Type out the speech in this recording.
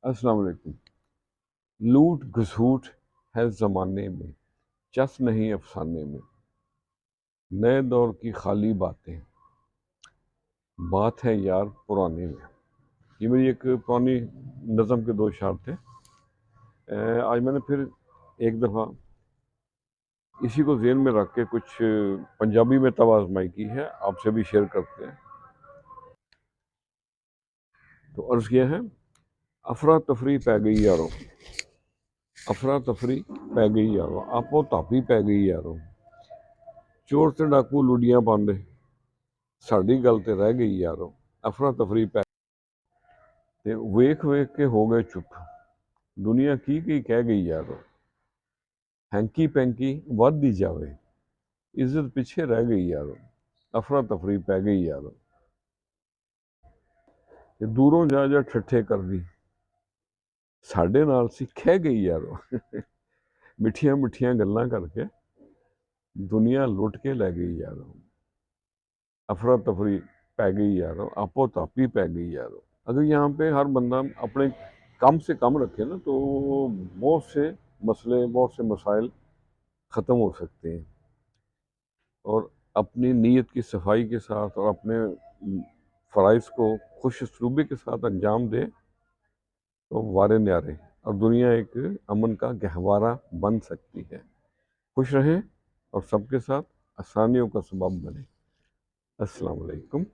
अस्सलाम वालेकुम। लूट घसूट है ज़माने में, चस नहीं अफसाने में, नए दौर की खाली बातें, बात है यार पुराने में। ये मेरी एक पुरानी नज़म के दो शार थे। आज मैंने फिर एक दफ़ा इसी को ज़हन में रख के कुछ पंजाबी में तवा आजमाई की है, आपसे भी शेयर करते हैं। तो अर्ज़ किया है, अफरा तफरी पै गई यारों, अफरा तफरी पै गई यारों, आपो तापी पै गई यारों, चोर ते डाकू लुडियां पांदे, साड़ी गल ते रह गई यारों, अफरा तफरी पै ते वेख वेख के हो गए चुप, दुनिया की कह गई यारों, हैंकी पैंकी वधदी जावे, इज्जत पिछे रह गई यारों, अफरा तफरी पै गई यारों, ते दूरों जा जा ठट्ठे करदी, साडे नाल सी खह गई यारों, मिठियां मिठियां गल्लां करके दुनिया लुट के लै गई यारों, अफरा तफरी पै गई यारों, आपो तापी पै गई यारों। अगर यहाँ पे हर बंदा अपने कम से कम रखे ना, तो बहुत से मसले, बहुत से मसाइल ख़त्म हो सकते हैं। और अपनी नीयत की सफाई के साथ और अपने फ़राइज़ को खुश उसलूबी के साथ अंजाम दे तो वारे न्यारे और दुनिया एक अमन का गहवारा बन सकती है। खुश रहें और सबके साथ आसानियों का सबब बने। अस्सलाम वालेकुम।